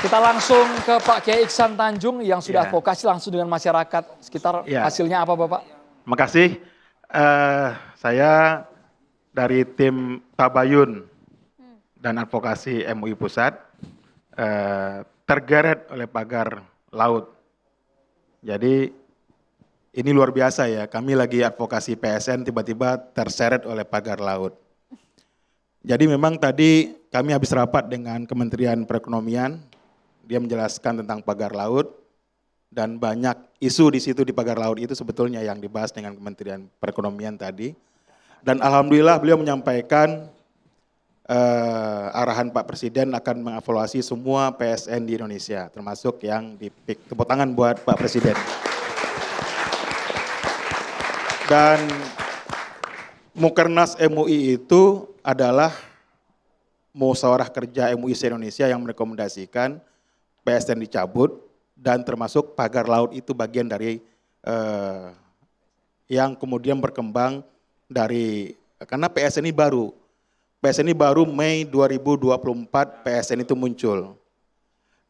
Kita langsung ke Pak Kiai Iksan Tanjung yang sudah Ya. advokasi langsung dengan masyarakat sekitar. Ya. Hasilnya apa Bapak? Terima kasih. Saya dari tim Tabayun dan Advokasi MUI Pusat tergeret oleh pagar laut. Jadi ini luar biasa ya, kami lagi advokasi PSN tiba-tiba terseret oleh pagar laut. Jadi memang tadi kami habis rapat dengan Kementerian Perekonomian, dia menjelaskan tentang pagar laut dan banyak isu di situ di pagar laut itu sebetulnya yang dibahas dengan Kementerian Perekonomian tadi. Dan alhamdulillah beliau menyampaikan arahan Pak Presiden akan mengevaluasi semua PSN di Indonesia, termasuk yang di PIK. Tepuk tangan buat Pak Presiden. Dan Mukernas MUI itu adalah musyawarah kerja MUI se-Indonesia yang merekomendasikan PSN dicabut dan termasuk pagar laut itu bagian dari yang kemudian berkembang dari, karena PSN ini baru Mei 2024 PSN itu muncul.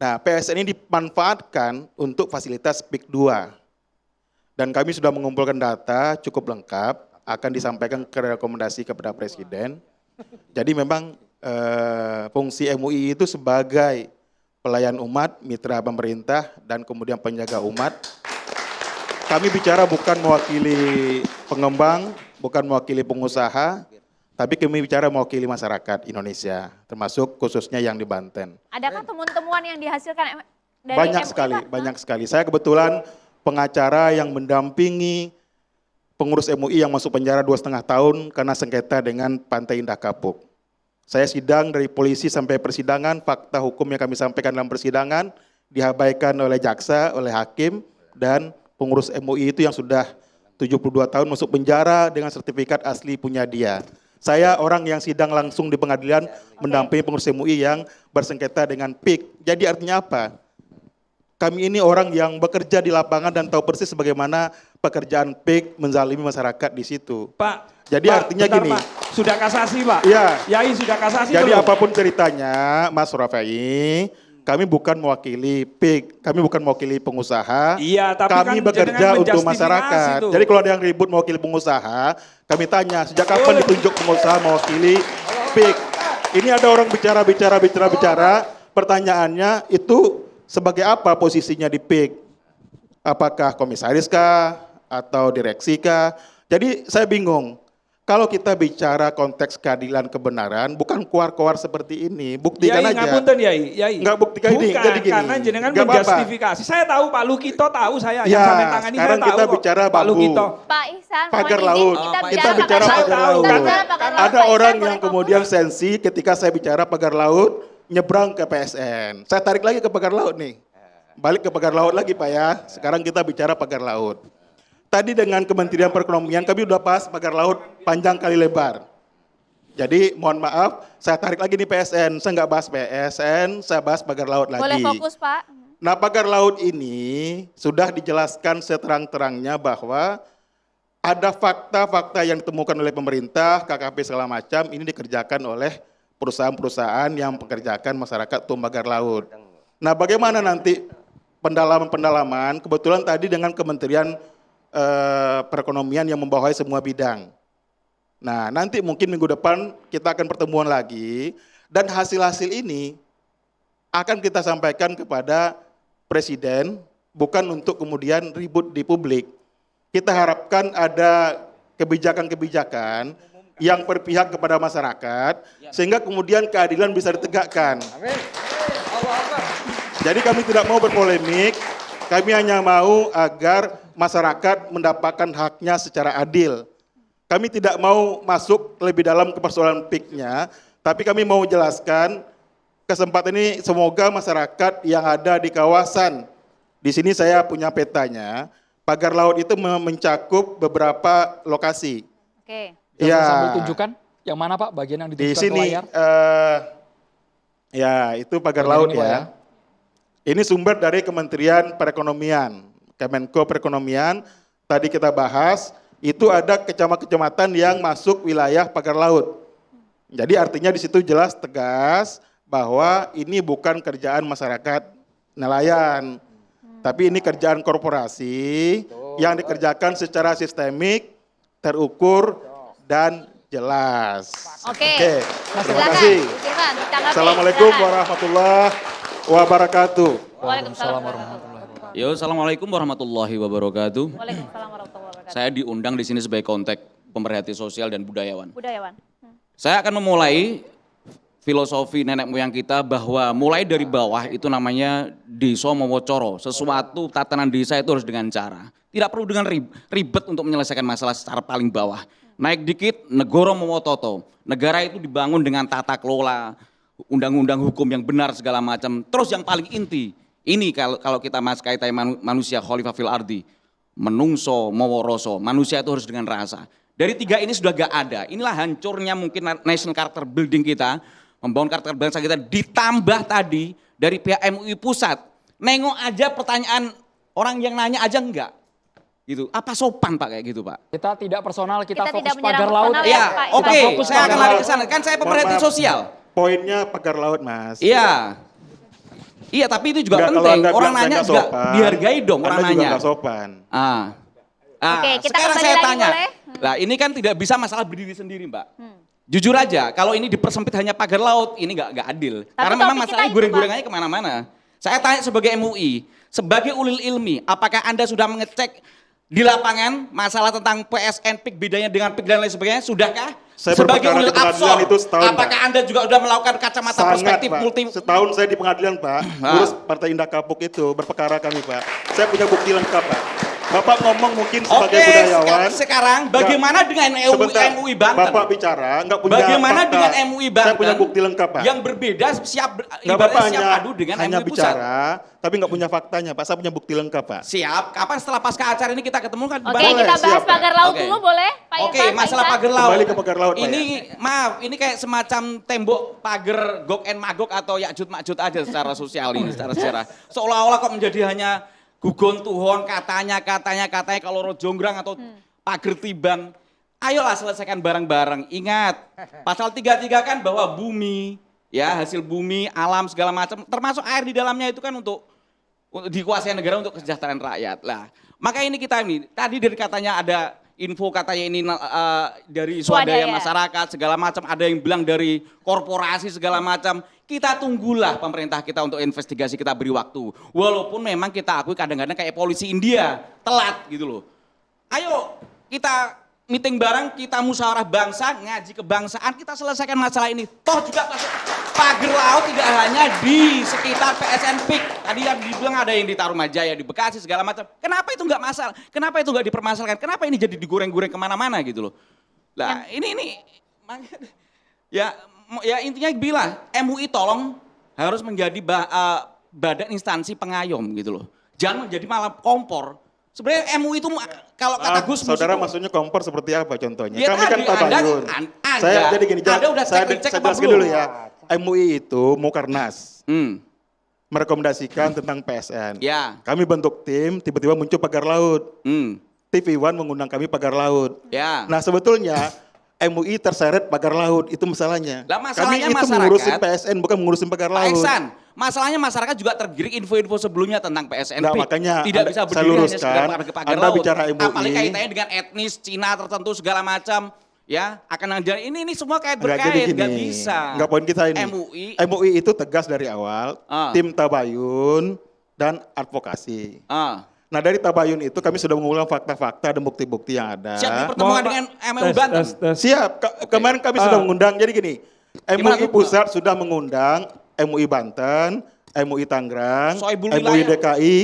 Nah, PSN ini dimanfaatkan untuk fasilitas PIK 2. Dan kami sudah mengumpulkan data cukup lengkap, akan disampaikan ke rekomendasi kepada Presiden. Jadi memang fungsi MUI itu sebagai pelayan umat, mitra pemerintah, dan kemudian penjaga umat. Kami bicara bukan mewakili pengembang, bukan mewakili pengusaha, tapi kami bicara mewakili masyarakat Indonesia, termasuk khususnya yang di Banten. Adakah temuan-temuan yang dihasilkan dari Banyak MUI, sekali, Pak? banyak sekali. Saya kebetulan pengacara yang mendampingi pengurus MUI yang masuk penjara 2,5 tahun karena sengketa dengan Pantai Indah Kapuk. Saya sidang dari polisi sampai persidangan, fakta hukum yang kami sampaikan dalam persidangan diabaikan oleh jaksa, oleh hakim, dan pengurus MUI itu yang sudah 72 tahun masuk penjara dengan sertifikat asli punya dia. Saya orang yang sidang langsung di pengadilan mendampingi pengurus MUI yang bersengketa dengan PIK. Jadi artinya apa? Kami ini orang yang bekerja di lapangan dan tahu persis bagaimana pekerjaan PIK menzalimi masyarakat di situ. Pak, jadi Pak, artinya bentar, gini. Pak. Sudah kasasi, Pak. Iya. Yai sudah kasasi Jadi belum? apapun ceritanya, Mas Rafai, kami bukan mewakili PIK, kami bukan mewakili pengusaha. Iya, tapi kami kan bekerja jenengan untuk menjustifikasi masyarakat. tuh. Jadi kalau ada yang ribut mewakili pengusaha, kami tanya sejak kapan ditunjuk pengusaha mewakili PIK. Ini ada orang bicara. Pertanyaannya itu sebagai apa posisinya di PIK? Apakah komisaris kah atau direksi kah? Jadi saya bingung. Kalau kita bicara konteks keadilan kebenaran, bukan keluar-keluar seperti ini, buktikan Yai, aja. ngapunten, Yai. Nggak buktikan ini, Bukan, jadi gini. karena jenengan Nggak apa-apa. menjustifikasi. Saya tahu Pak Lukito tahu saya, Ya, yang sampai tangani sekarang saya tahu kita kok. bicara Pak bambu. Lukito. Pak Ihsan, Pagar mohon izin, laut. Kita bicara pagar laut. Kita bicara pagar laut. Ada Pak orang Ihsan, yang boleh kemudian fokus? sensi ketika saya bicara pagar laut, nyebrang ke PSN. Saya tarik lagi ke pagar laut nih. Balik ke pagar laut lagi Pak ya. Sekarang kita bicara pagar laut. Tadi dengan Kementerian Perekonomian kami udah bahas pagar laut panjang kali lebar. Jadi mohon maaf, saya tarik lagi nih PSN. Saya nggak bahas PSN, saya bahas pagar laut lagi. Boleh fokus Pak. Nah, pagar laut ini sudah dijelaskan seterang-terangnya bahwa ada fakta-fakta yang ditemukan oleh pemerintah, KKP segala macam, ini dikerjakan oleh perusahaan-perusahaan yang mengerjakan masyarakat untuk pagar laut. Nah, bagaimana nanti pendalaman-pendalaman, kebetulan tadi dengan Kementerian Perekonomian yang membawahi semua bidang. Nah, nanti mungkin minggu depan kita akan pertemuan lagi, dan hasil-hasil ini akan kita sampaikan kepada Presiden, bukan untuk kemudian ribut di publik. Kita harapkan ada kebijakan-kebijakan yang berpihak kepada masyarakat, sehingga kemudian keadilan bisa ditegakkan. Jadi kami tidak mau berpolemik, kami hanya mau agar masyarakat mendapatkan haknya secara adil. Kami tidak mau masuk lebih dalam ke persoalan PIK-nya, tapi kami mau jelaskan kesempatan ini semoga masyarakat yang ada di kawasan, di sini saya punya petanya, pagar laut itu mencakup beberapa lokasi. Oke. Yang Ya. sambil tunjukkan, yang mana Pak bagian yang Di ditunjukkan ke sini, layar? ya itu pagar Bagian laut ini, Pak, ya. Ini sumber dari Kementerian Perekonomian, Kemenko Perekonomian, tadi kita bahas, itu ada kecamatan yang masuk wilayah pagar laut. Jadi artinya di situ jelas tegas bahwa ini bukan kerjaan masyarakat nelayan, tapi ini kerjaan korporasi yang dikerjakan secara sistemik, terukur, dan jelas. Oke. Terima Silakan. kasih. Silakan, ditanggapi. Assalamualaikum Silakan. warahmatullahi wabarakatuh. Waalaikumsalam warahmatullahi wabarakatuh. Yo, assalamualaikum warahmatullahi wabarakatuh. Waalaikumsalam warahmatullahi wabarakatuh. Saya diundang di sini sebagai konteks pemerhati sosial dan budayawan. Budayawan. Saya akan memulai filosofi nenek moyang kita bahwa mulai dari bawah itu namanya desa mowocoro. Sesuatu tatanan desa itu harus dengan cara. Tidak perlu dengan ribet untuk menyelesaikan masalah secara paling bawah. Naik dikit, negoro mowototo. Negara itu dibangun dengan tata kelola, undang-undang hukum yang benar segala macam. Terus yang paling inti, ini kalau kita kaitan manusia khalifah fil ardi, menungso moworoso, manusia itu harus dengan rasa. Dari tiga ini sudah gak ada. Inilah hancurnya mungkin national character building kita, membangun karakter bangsa kita, ditambah tadi dari pihak MUI pusat. Nengok aja pertanyaan orang yang nanya aja enggak. Gitu. Apa sopan Pak kayak gitu Pak? Kita tidak personal, kita Kita fokus tidak menyerang pagar laut. personal Iya, ya, Pak. oke, Kita fokus saya akan pagar lari laut. ke sana. Kan saya pemerhati Mohon maaf, sosial. Poinnya pagar laut, Mas. Iya. Iya, tapi itu juga Enggak, kalau penting. Anda Orang bilang saya nanya nggak juga sopan, dihargai dong orang Anda juga nanya. nggak sopan. Oke, kita sekarang kembali saya lagi tanya. boleh? Lah, ini kan tidak bisa masalah berdiri sendiri, Mbak. Jujur aja, kalau ini dipersempit hanya pagar laut, ini nggak adil. Karena memang topik kita masalahnya itu, goreng-gorengannya kemana-mana. Saya tanya sebagai MUI, sebagai ulil ilmi, apakah Anda sudah mengecek di lapangan masalah tentang PSN, PIK, bedanya dengan PIK dan lain sebagainya, sudahkah? Saya Sebagai berperkara ulil di pengadilan absor, itu setahun, apakah Pak. Anda juga sudah melakukan kacamata perspektif Pak. multi? Setahun saya di pengadilan, Pak. Urus Partai Indah Kapuk itu, berperkara kami, Pak. Saya punya bukti lengkap, Pak. Bapak ngomong mungkin sebagai Oke, budayawan. sekarang bagaimana dengan Sebentar, MUI Banten? Bapak bicara, nggak punya Bagaimana fakta. dengan MUI Banten? Saya punya bukti lengkap, Pak. Yang berbeda siap Nggak, ibaratnya Bapak siap hanya, adu dengan hanya MUI pusat. bicara, tapi nggak punya faktanya, Pak. Saya punya bukti lengkap, Pak. Siap. Kapan setelah pasca acara ini kita ketemu kan? Oke, Boleh, kita bahas siap, Pak. pagar laut Oke. dulu boleh, Pak Oke, Irfan, Pak masalah Iksan? pagar laut. Kembali ke pagar laut, Pak, Ini maaf, ini kayak semacam tembok pagar Gog and Magog atau Yakjud Makjud aja secara sosial ini, secara sejarah. Seolah-olah kok menjadi hanya gugon tuhon katanya kalau rojonggrang atau pagar tiban. Ayolah selesaikan bareng-bareng. Ingat, pasal 33 kan bahwa bumi, ya hasil bumi, alam segala macam, termasuk air di dalamnya itu kan untuk dikuasai negara untuk kesejahteraan rakyat. Lah, maka ini kita ini tadi dari katanya ada info katanya ini dari swadaya masyarakat segala macam, ada yang bilang dari korporasi segala macam. Kita tunggulah pemerintah kita untuk investigasi, kita beri waktu. Walaupun memang kita akui kadang-kadang kayak polisi India, telat gitu loh. Ayo kita meeting bareng, kita musyawarah bangsa, ngaji kebangsaan, kita selesaikan masalah ini. Toh juga pagar laut tidak hanya di sekitar PSN PIK. Tadi yang dibilang ada yang di Tarumajaya, di Bekasi segala macam. Kenapa itu nggak masalah? Kenapa itu nggak dipermasalahkan? Kenapa ini jadi digoreng-goreng kemana-mana gitu loh? Lah ini ya intinya bilang MUI tolong harus menjadi badan instansi pengayom gitu loh. Jangan menjadi malah kompor. Sebenarnya MUI itu kalau kata Gus Mus Saudara itu, maksudnya kompor seperti apa contohnya? Ya Kami kan tadi, tabayun. Anda- Saya jadi gini, Anda udah saya cek apa jelaskan belum? dulu ya. MUI itu Mukarnas Hmm, merekomendasikan tentang PSN. ya, Kami bentuk tim, tiba-tiba muncul pagar laut. TV One mengundang kami pagar laut. ya. Nah sebetulnya MUI terseret pagar laut, itu masalahnya. Lah, masalahnya kami itu masyarakat- mengurusin PSN, bukan mengurusin pagar Pak laut. Iksan, masalahnya masyarakat juga tergiring info-info sebelumnya tentang PSN. Nah, makanya tidak bisa saya berdiri hanya luruskan, sekedar pagar Anda laut. bicara MUI. Apalagi kaitannya dengan etnis Cina tertentu segala macam. Ya, akan menjadi ini semua kait Enggak, jadi berkait, gini, nggak bisa. Enggak, poin kita ini. MUI, itu tegas dari awal, tim tabayun dan advokasi. Nah dari tabayun itu kami sudah mengulang fakta-fakta dan bukti-bukti yang ada. siap pertemuan dengan MUI Banten. Siap, kemarin kami sudah mengundang, jadi gini, Gimana MUI tuh, Pusat sudah mengundang MUI Banten, MUI Tangerang, Soebul MUI Wilayah. DKI,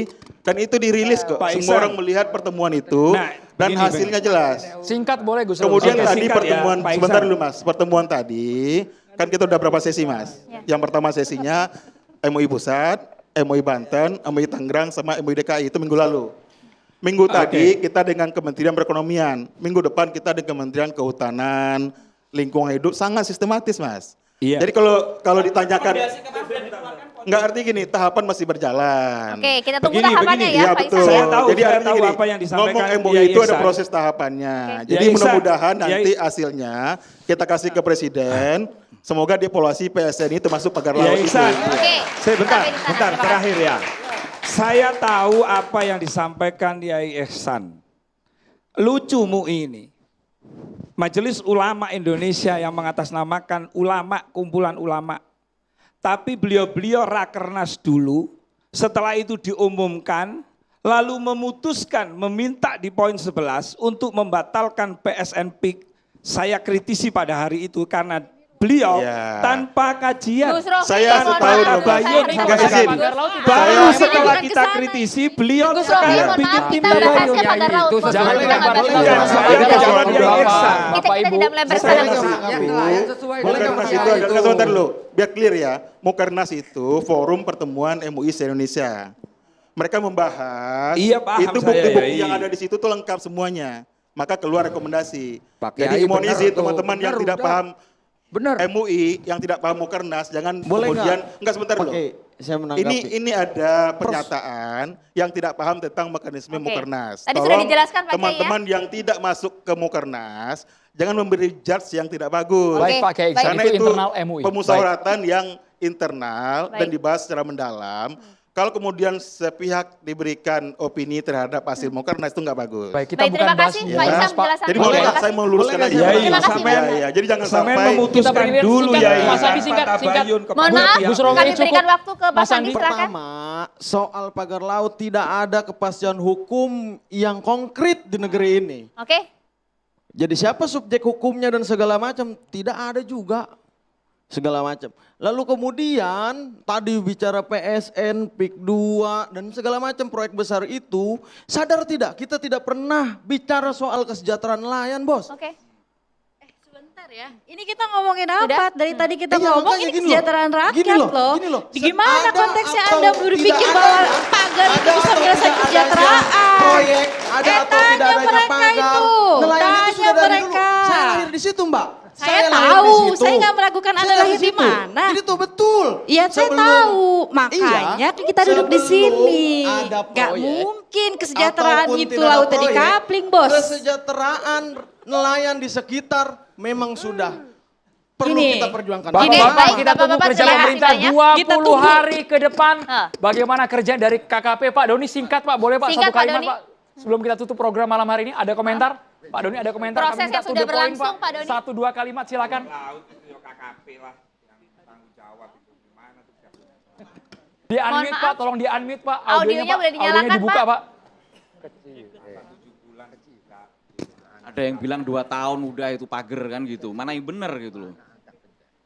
kan itu dirilis kok. Pak Semua Iksan. orang melihat pertemuan itu Nah, dan gini, hasilnya jelas. Singkat boleh Gus. Kemudian Oke, tadi singkat ya, pertemuan, Pak sebentar Iksan. dulu Mas, pertemuan tadi, kan kita udah berapa sesi Mas? Ya. Yang pertama sesinya MUI Pusat, MUI Banten, MUI Tangerang, sama MUI DKI, itu minggu lalu. Minggu tadi kita dengan Kementerian Perekonomian, minggu depan kita dengan Kementerian Kehutanan, Lingkungan Hidup, sangat sistematis Mas. Iya. Jadi kalau ditanyakan, Rekomendasi kemarin sudah dikeluarkan, Pak. Nggak arti gini, tahapan masih berjalan. Oke, kita tunggu Begini, tahapannya begini. ya Iya Pak betul. Ihsan. Saya tahu, Jadi saya artinya tahu gini, apa yang disampaikan ngomong MOU Yai itu ada Ihsan. proses tahapannya. Oke. Jadi Yai Ihsan, mudah-mudahan nanti Yai- hasilnya kita kasih ke Presiden. Semoga dievaluasi PSN ini termasuk pagar laut Yai itu. Ihsan. Oke. Saya bentar, sampai di sana. bentar, Terima kasih. terakhir ya. Saya tahu apa yang disampaikan Yai Ihsan. Lucumu ini. Majelis Ulama Indonesia yang mengatasnamakan ulama, kumpulan ulama. Tapi beliau-beliau rakernas dulu, setelah itu diumumkan, lalu memutuskan meminta di poin 11 untuk membatalkan PSN PIK. Saya kritisi pada hari itu karena beliau Ya. tanpa kajian. Gus Rofi, Saya mohon setahun maaf, loh, saya Bayun berikan nggak kesempatan. izin. Pagar laut tidak Baru Saya- setelah Jangan kita kesana. kritisi, beliau Gus Rofi, sekarang mohon bikin maaf, tim kita udah baru. kasih pagar laut. Itu Bos. jangan Kita dilempar nggak kita. boleh. Jangan Saya jangan tidak jangan boleh. Yai Ihsan. Kita Bapak, kita Ibu. tidak melempar Saya sana. kasih Yang itu, nelayan sesuai dengan Mukernas pasal itu, itu. sebentar dulu, biar clear ya. Mukernas itu forum pertemuan MUI se-Indonesia. Mereka membahas, Iya, paham itu saya, bukti-bukti Yai. yang ada di situ tuh lengkap semuanya. Maka keluar rekomendasi. Pak Jadi Kiai, mohon benar izin tuh. teman-teman yang Benar, tidak udah. paham Benar. MUI, yang tidak paham Mukernas, jangan Boleh kemudian, enggak sebentar dulu. Oke, saya menanggapi. Ini ada pernyataan yang tidak paham tentang mekanisme Oke. Mukernas. Tadi sudah dijelaskan, Pak Kiai, ya. teman-teman yang tidak masuk ke Mukernas, jangan memberi judge yang tidak bagus. Baik Pak Kiai Ihsan, Karena itu itu internal MUI. pemusyawaratan yang internal dan Baik. dibahas secara mendalam. Kalau kemudian sepihak diberikan opini terhadap hasil Mukernas itu nggak bagus. Baik, kita Baik, bukan terima bahas kasih, Ya. Pak Ihsan, Mukernas, Pak. penjelasannya. Jadi Terima mohon kasih. saya mau luruskan aja. Yai, Terima kasih, sampai Pak. Ya, jadi jangan sampai sampai memutuskan Kita beri dulu singkat, ya. Mas Andi, singkat, singkat. Mohon maaf, Gus Romi kami cukup. berikan waktu ke Mas Mas Andi, Andi. silakan. Pertama, soal pagar laut tidak ada kepastian hukum yang konkret di negeri ini. Oke. Jadi siapa subjek hukumnya dan segala macam tidak ada juga. Segala macam. Lalu kemudian tadi bicara PSN, PIK 2 dan segala macam proyek besar itu, sadar tidak kita tidak pernah bicara soal kesejahteraan nelayan, Bos. Oke. Sebentar ya, ini kita ngomongin apa? Sudah? Dari tadi kita Iya, ngomong makanya ini gini loh. kesejahteraan rakyat Gini loh, loh. gini loh. Gimana Ada konteksnya atau Anda berpikir tidak bahwa ada, pagar itu ada bisa atau menyelesaikan tidak kesejahteraan? adanya proyek, ada atau tanya tidak adanya mereka pagar. itu. Nelayan itu Tanya sudah dari dulu. mereka. Saya lahir di situ, Mbak. Saya lahir di tahu, situ. saya nggak meragukan Anda Saya lahir di situ. mana. Jadi itu betul. Iya saya Sebelum- tahu, makanya Iya, kita duduk di sebelum sini. ada Gak proyek, mungkin kesejahteraan ataupun itu tidak ada lautnya proyek, dikapling, Bos. Kesejahteraan nelayan di sekitar memang sudah perlu Gini. kita perjuangkan. Gini, Bapak-bapak, baik, kita tunggu Bapak-bapak, kerja terima kasih pemerintah banyak. 20 Kita tunggu. hari ke depan. Hah. Bagaimana kerja dari KKP Pak Doni? Singkat Pak, boleh Pak? Singkat, Satu Pak kalimat Doni. Pak. Sebelum kita tutup program malam hari ini, ada komentar? Pak Doni ada komentar? Kami Prosesnya minta to sudah the point, berlangsung, Pak Doni. 1-2 kalimat silakan. Laut itu ya KKP lah yang tanggung jawab itu gimana tuh siapa? Di unmute maaf. Pak, tolong di unmute Pak. Audionya Pak. boleh dinyalakan, Audionya dibuka Pak. Pak. Ada yang bilang 2 tahun udah itu pagar kan gitu. Mana yang benar gitu loh.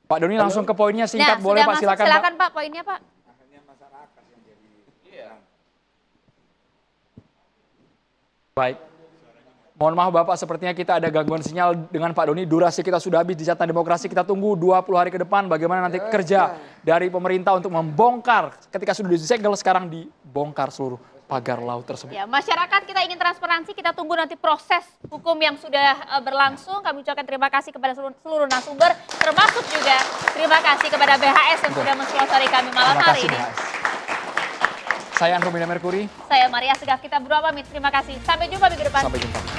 Pak Doni langsung ke poinnya singkat boleh sudah Pak, masuk, silakan Pak. silakan Pak, poinnya Pak. Baik. Mohon maaf Bapak, sepertinya kita ada gangguan sinyal dengan Pak Doni. Durasi kita sudah habis di Catatan Demokrasi. Kita tunggu 20 hari ke depan bagaimana nanti kerja dari pemerintah untuk membongkar. Ketika sudah disegel, sekarang dibongkar seluruh pagar laut tersebut. Ya, masyarakat kita ingin transparansi, kita tunggu nanti proses hukum yang sudah berlangsung. Kami ucapkan terima kasih kepada seluruh narasumber, termasuk juga terima kasih kepada BHS yang sudah mensponsori kami malam Terima hari kasih ini. BHS. Saya Andro Mina Merkuri, Saya Maria Segaf, kita berdua pamit. Terima kasih. Sampai jumpa minggu depan. sampai jumpa.